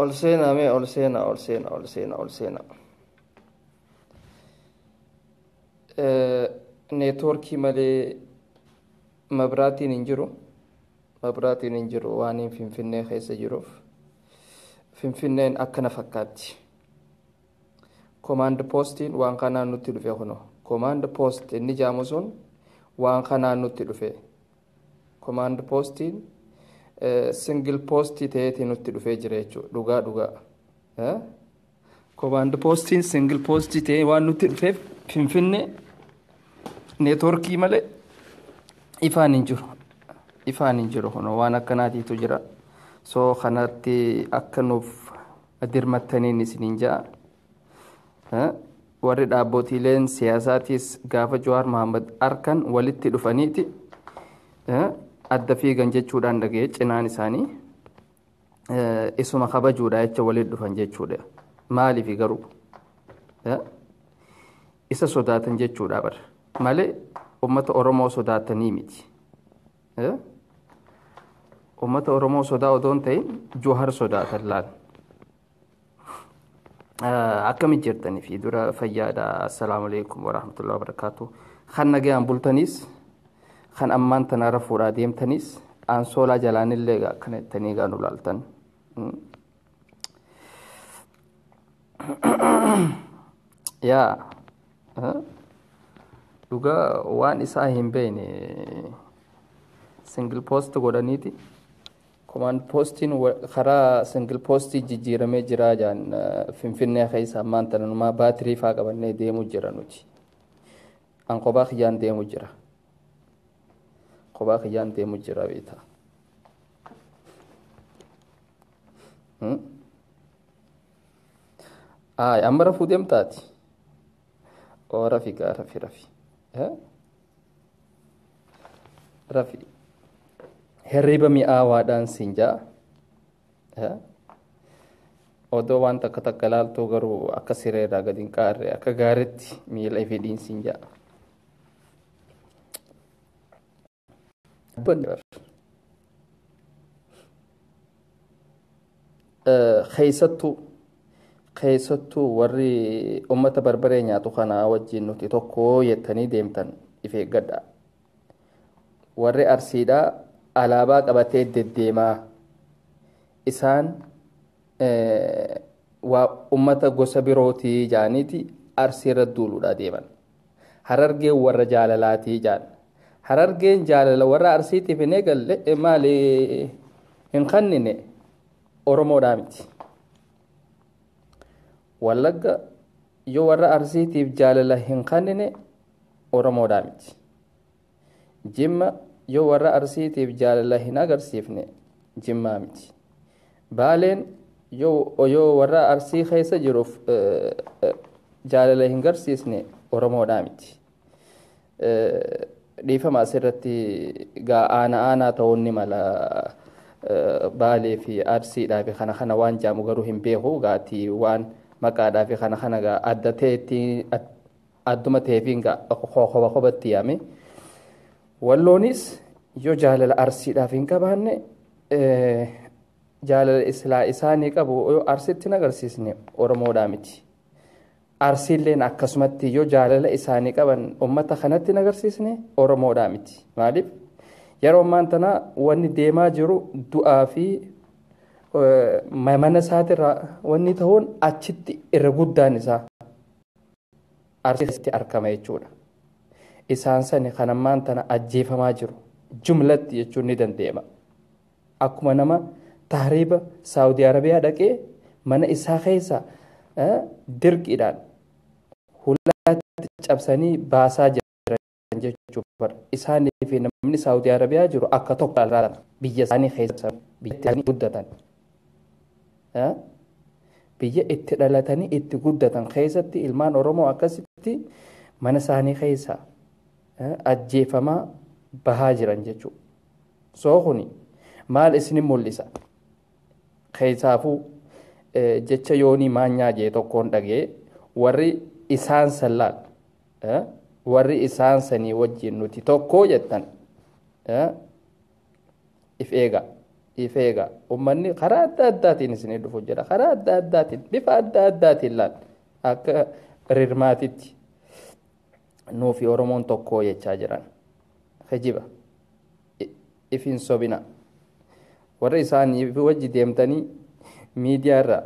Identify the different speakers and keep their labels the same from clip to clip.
Speaker 1: Olsena me olsena. Networkii malee mabraatiin hin jiru waan hin Finfinnee keessa jiruuf Finfinneen akkana fakkaatti. Command postiin waan kanaan nutti dhufe kuno. Command post inni jaamu sun waan kanaan nutti dhufe. Command postiin single post ta'eeti nutti dhufee jira jechuudha. Dhugaa. Command postiin single post ta'e waan nutti dhufeef Finfinnee networkii malee ifaan hin jiru kuno waan akkanaatiitu jira. So kanatti akka nuuf dirmattaniin isiniin jaa. Warri dhaabbotiileen siyaasaatis gaafa Jawaar Mohaammed arkan walitti dhufaniiti adda fiigan jechuudhaan dhaga'ee cinaan isaanii isuma kabajuudha jecha walitti dhufan jechuudha. Maaliif garuu isa sodaatan jechuudha bar malee ummata Oromoo sodaatanii miti. Ummata Oromoo sodaa odoon ta'in Jawaar sodaatan laal. Akkamitti jirtanii fi dura fayyaadha. Assalaamu alaykum warahmatullahi wabarakatuh. Kan nagayaan bultanis kan ammaan tana rafuudhaa deemtanis aansoolaa jalaanillee akkana jettanii gaanu laaltan. Yaa dhugaa waan isaa hin beekne single post godhaniiti. Command postiin karaa single post jijjiiramee jira jaan Finfinnee keessa ammaan tana numaa baatirii faa qabannee deemuu jira nuti. An kophaa kiyyaan deemuu jira. Kophaa kiyyaan deemuu jira beektaa. Amma rafuu deemtaati. Oo rafi. Rafi. Herriba mi'aawaadhaan siin jaa. Odoo waan takka laaltuu garuu akka sireedhaa gadi hin qaarre akka gaariitti miila ifidhiin siin jaa. Keessattuu warri ummata barbaree nyaatu kanaa wajjin nuti tokko yettanii deemtan if eeggadha. Warri Arsiidhaa alaabaa qabatee deddeemaa isaan ummata gosa birootii jaaniiti Arsiirra duuluudhaa deeman. Harargeen warra jaalalaatii jaan. Harargeen jaalala warra Arsiitiif hin eegalle maali hin kannine Oromoodhaa miti. Wallagga yoo warra Arsiitiif jaalala hin kannine Oromoodhaa miti. Jimma yoo warra Arsiitiif jaalala hin agarsiifne Jimmaa miti. Baaleen yoo warra Arsii keessa jiruuf jaalala hin agarsiisne Oromoodhaa miti. Dhiifama asirratti aanaa ta'uun ni mala Baalee fi Arsiidhaa fi kana waan jaamu garuu hin beeku gaatii waan maqaadhaa fi kana adda ta'etti adduma ta'eefiin kophaatti yaame. Walloonis yoo jaalala Arsiidhaaf hin qabaanne jaalala isaanii qabu yoo Arsiitti hin agarsiisne Oromoodhaa miti. Arsiilleen akkasumatti yoo jaalala isaanii qaban ummata kanatti hin agarsiisne Oromoodhaa miti. Maaliif yeroo ammaan tana wanni deemaa jiru du'aa fi mana isaatirraa wanni ta'uun achitti irra guddaan isaa Arsiitti argama jechuudha. Isaan sani kan ammaan tana ajjeefamaa jiru jumlatti jechuun ni danda'ama. Akkuma nama tahriiba Saawudii Arabiyaa dhaqee mana isaa keessa dirqiidhaan hulaatti cabsanii baasaa jiran jechuudha. Isaanii fi namni Saawudii Arabiyaa jiru akka tokko ilaalatan biyya isaanii keessa biyya isaanii guddatan. Biyya itti dhalatanii itti guddatan keessatti ilmaan Oromoo akkasitti mana isaanii keessa ajjeefamaa bahaa jiran jechuudha. Soo kuni maal isinin mul'isa? Keessaafuu jecha yoonii maanyaa jee tokkoon dhagee warri isaan sallaal warri isaan sanii wajjin nuti tokko jettan if eega ifeega ummanni karaa adda addaatiin isinii dhufu jira karaa adda addaatiin bifa adda addaatiin laal akka rirmaatitti nuufi oromoon tokkoo jechaa jiran hijiba ifin sobina warra isaanii wajji deemtanii miidiyaa irra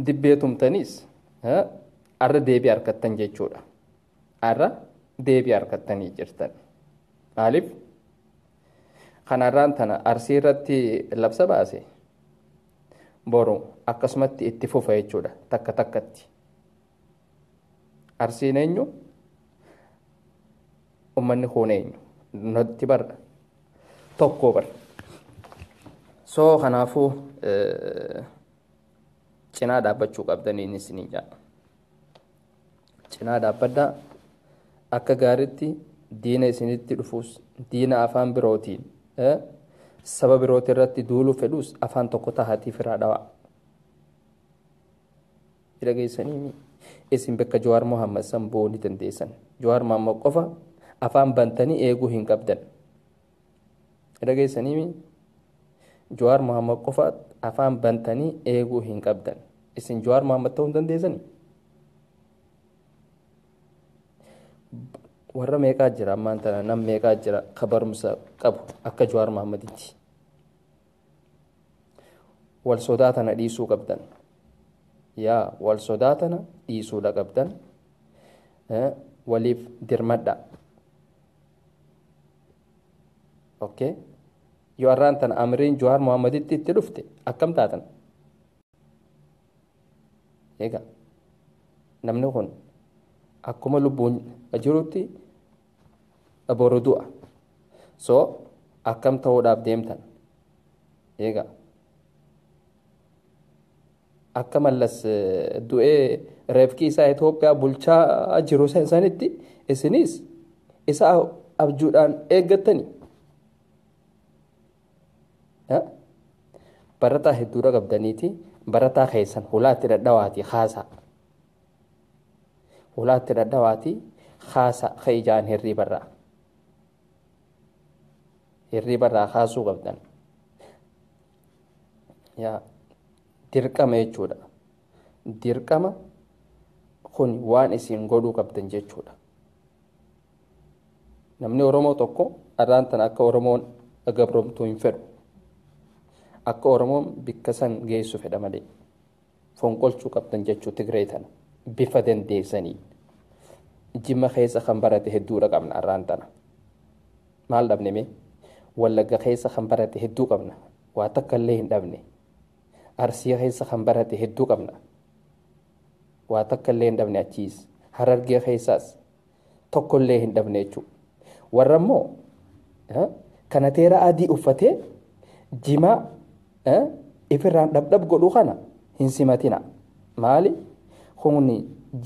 Speaker 1: dibbeetumtaniis arra deebii harkattan jechuudha arra deebii harkattanii jirtan maaliif kanarraan tana arsii irratti labsa baase boru akkasumatti itti fufa jechuudha takka takkatti arsiin eenyu ummanni kun eenyu nutti barra tokko barra soo kanaafuu cinaa dhaabbachuu qabdanii isinii jedha cinaa dhaabbadhaa akka gaariitti diina isinitti dhufuus diina afaan birootiin saba birooti irratti duuluu fedhuus afaan tokko tahatii firaa dhawaa dhageessanii isin bakka Jawaar Mohammad san bu'uu ni dandeessan Jawaar Mohammad qofa afaan bantanii eeguu hin qabdan dhageessanii Jawaar Mohammad qofa afaan bantanii eeguu hin qabdan isin Jawaar Mohammad ta'uu hin dandeessanii warra meeqaa jira ammaan tana nam meeqaa jira kabarumsa qabu akka Jawaar Mohammaditti wal sodaatana dhiisuu qabdan yaa wal sodaatana dhiisuudha qabdan waliif dirmadha okay yoo arraan tana amriin Jawaar Mohammaditti itti dhufte akkam taatan eega namni kun akkuma lubbuun jirutti aboru du'a so akkam ta'uudhaaf deemtan eega akka mallas du'ee reefkii isaa Itoophiyaa bulchaa jiru sanitti isinis isa abjuudhaan eeggattanii barataa hedduudha qabdaniiti barataa keessan hulaatti dhadhawaati haasaa hulaatti dhadhawaati haasaa ijaan hirribarraa haasuu qabdan yaa dirqama jechuudha dirqama kun waan isin godhuu qabdan jechuudha namni Oromoo tokko arraan tan akka Oromoon gabromtuu hin fedhu akka Oromoon bikka san geessu fedha malee fonqolchuu qabdan jechuu Tigree tana bifa dandeessanii Jimma keessa kan barate hedduudha qabna arraan tana maal dhabne mee Wallagga keessa kan barate hedduu qabna waa takka illee hin dhabne Arsii keessa kan barate hedduu qabna waa takka illee hin dhabne achiis Harargee keessaas tokko illee hin dhabne jechuudha warra immoo kana teera adii uffatee jimaa ifirraan dhabdhab godhu kana hin simatina maali kuni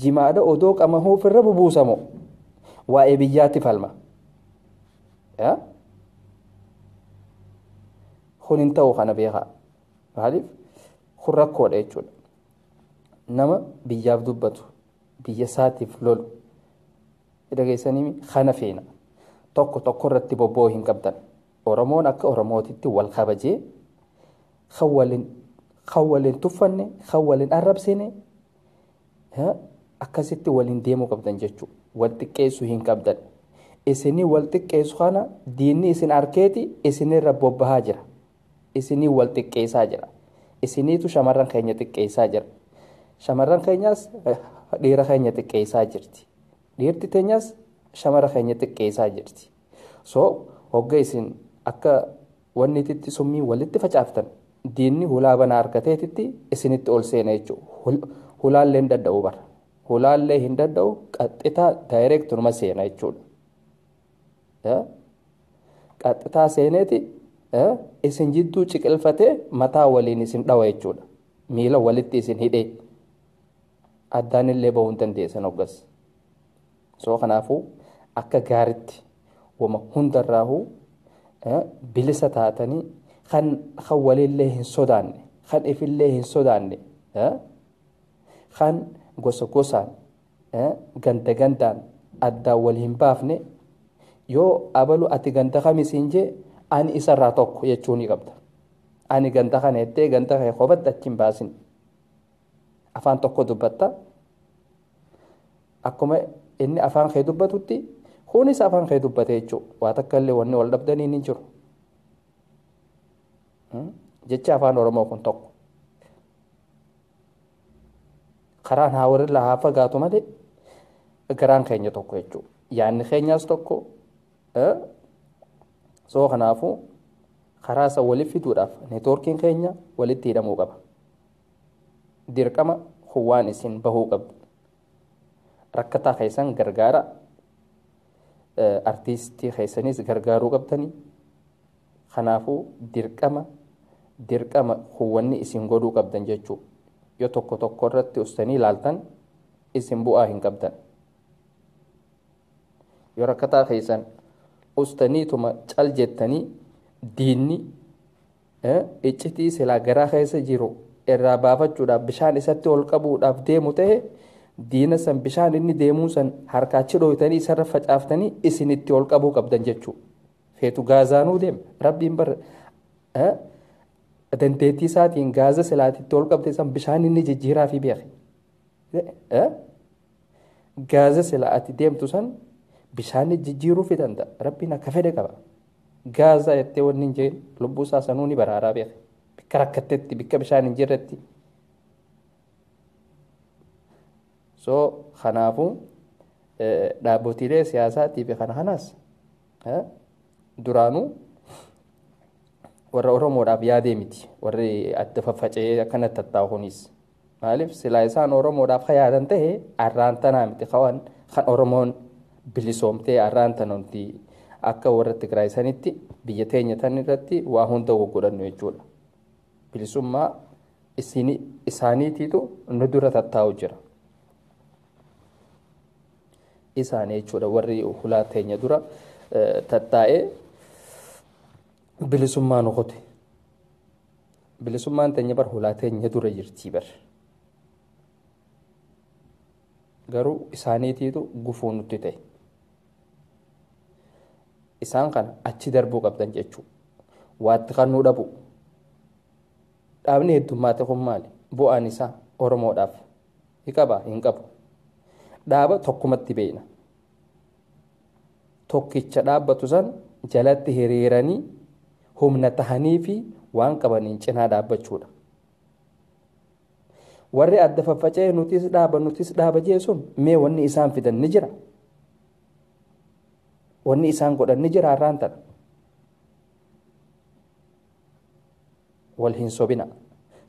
Speaker 1: jimaadha odoo qama ofirra bubuusamo waa'ee biyyaatti falma kun hin ta'u kana beekaa maaliif kun rakkoodha jechuudha nama biyyaaf dubbatu biyya isaatiif lolu dhageessanii kana feena tokko irratti bobboo hin qabdan Oromoon akka Oromootitti wal kabajee khawwalin tuffanne khawwalin arrabsine akkasitti waliin deemuu qabdan jechuudha wal xiqqeessuu hin qabdan isinii wal xiqqeessu kana diinni isin arkeeti isinirra bobbahaa jira isinii wal xiqqeessaa jira isiniitu shamarran keenya xiqqeessaa jira shamarran keenyaas dhiira keenya xiqqeessaa jirti dhiirti teenyaas shamara keenya xiqqeessaa jirti so hogga isin akka wanni titti summii walitti facaaftan diinni hulaa bana argateetitti isinitti ol seena jechuudha hulaallee hin dadda'u bara hulaallee hin dadda'u qaxxitaa daayireekt numa seena jechuudha qaxxitaa seeneeti isin jidduu ciqilfatee mataa waliin isin dhawa jechuudha miila walitti isin hidhee addaan illee bahuu hin dandeessan hoggas soo kanaafuu akka gaaritti wama hundarraahuu bilisa taatanii kan walillee hin sodaanne kan ifillee hin sodaanne kan gosa gosaan ganda gandaan addaan wal hin baafne yoo abalu ati ganda kamisiin jee ani isarraa tokko jechuu ni qabda ani ganda kana ettee ganda kee kophaatti achi hin baasin afaan tokko dubbatta akkuma inni afaan kee dubbatutti kunis afaan kee dubbate jechuudha waa takka illee wanni wal dhabdanii ni jiru jecha afaan oromoo kun tokko karaan haa warra haa fagaatu malee garaan keenya tokko jechuudha yaanni keenyaas tokko soo kanaafuu karaa isa waliif fiduudhaaf neetwoorkiin keenya walitti hidhamuu qaba dirqama waan isin bahuu qabdu rakkataa keessan gargaara artiistii keessanis gargaaruu qabdanii kanaafuu dirqama wanni isin godhuu qabdan jechuudha yoo tokko tokko irratti ustanii ilaaltan isin bu'aa hin qabdan yoo rakkataa keessan ustaniituma cal jettanii diinni iccitii silaa garaa keessa jiru irraa baafachuudhaaf bishaan isatti ol qabuudhaaf deemu ta'e diina san bishaan inni deemuu san harkaachi dhooytanii isarra facaaftanii isin itti ol qabuu qabdan jechuudha feetu gaazaanuu deema rabbiin bara dandeettii isaatiin gaaza silaatitti ol qabde san bishaan inni jijjiiraa fi beeke gaaza silaati deemtu san bishaan jijjiiruu fi danda'a rabbiin akka fedhe qaba gaaza jettee wanni hin jeen lubbuu isaa sanuu ni baraaraa beeke bikka rakkattetti bikka bishaan hin jirretti soo kanaafuu dhaabbotiilee siyaasaatii fi kana kanaas duraanuu warra oromoodhaaf yaadee miti warri adda faffacee akkanatti tattaa'uunis maaliif silaa isaan oromoodhaaf ka yaadan ta'e arraan tanaa miti kan oromoon bilisoomtee arraan tanatti akka warra Tigraay sanitti biyya teenya tan irratti waa hunda godhannu jechuudha bilisummaa isaaniitiitu nu dura tattaa'u jira isaanii jechuudha warri hulaa teenya dura tattaa'ee bilisummaa nu qote bilisummaan teenya bar hulaa teenya dura jirtii bar garuu isaaniitiitu gufuu nutti ta'e isaan kana achi darbuu qabdan jechuudha waatti kan nu dhabu dhaabni heddummaate kun maali bu'aan isaa oromoodhaaf hin qabu dhaaba tokkumatti beekna tokkicha dhaabbatu san jalatti hiriiranii humna tahanii fi waan qabaniin cinaa dhaabbachuudha warri adda faffacee nutis dhaaba jeesuun mee wanni isaan fidan ni jira wanni isaan godhan ni jira har'aan tana wal hin sobina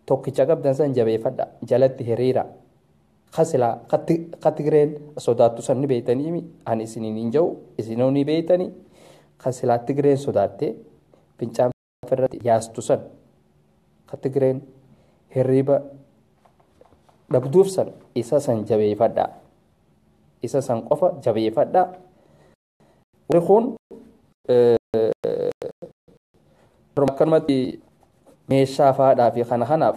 Speaker 1: tokkicha qabdan san jabeeffadha jalatti hiriira kasilaa katigireen sodaattu san ni beeytanii ani isiniin hin jiru isinoo ni beeytanii kasilaa tigireen sodaattee fincaan irratti yaastu san katigireen hirriba dhabduuf san isa san jabeeffadha isa san qofa jabeeffadha kun akkanumatti meeshaa faadhaa fi kana kanaaf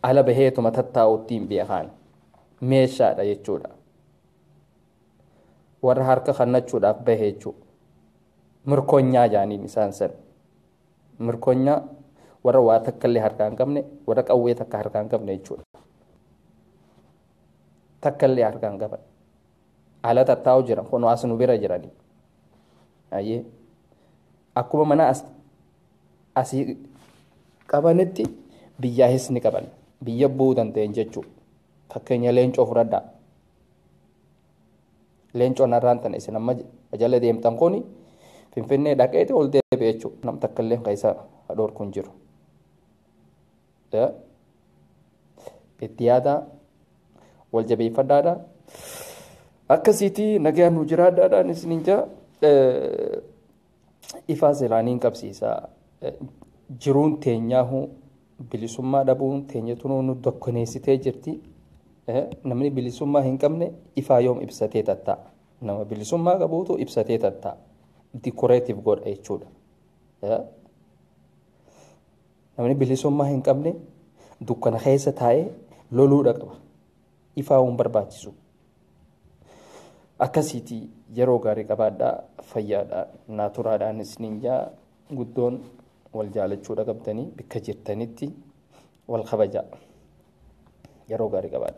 Speaker 1: ala baheetuma tattaa'uttiin beekaan meeshaadha jechuudha warra harka kannachuudhaaf bahee jechuudha mirkonyaa jaaniin isaan san mirkonyaa warra waa takka illee harkaa hin qabne warra qawwee takka harkaa hin qabne jechuudha takka illee harkaa hin qaban ala tattaa'u jiran kun as nu bira jiranii ayyee akkuma mana asii qabanitti biyyaahis ni qaban biyya bu'uu danda'an jechuudha fakkeenya leencoo fudhadhaa leencoon har'aan tana isin amma jala deemtan kuni finfinnee dhaqeeti ol deebi'e jechuudha nam takka illee kan isa hadhoor kun jiru itti yaada wal jabeeffadhaadha akkasiitii nagaan nu jiraadhaadhaan isiniin jaa ifaa selaaniin qabsiisaa jiruun teenyaahu bilisummaa dhabuun teenyatuun nu dokkoneessitee jirti namni bilisummaa hin qabne ifaa yoom ibsatee tatta'a nama bilisummaa qabuutu ibsatee tatta'a dikoreetiif godha jechuudha namni bilisummaa hin qabne dukkana keessa taa'ee loluudha qaba ifaa hin barbaachisu akkasiitii yeroo gaarii qabaadhaa fayyaadhaan naaturaadhaan isiniin jaa guddoon wal jaalachuudha qabdanii bakka jirtanitti wal kabajaa yeroo gaarii qabaadha.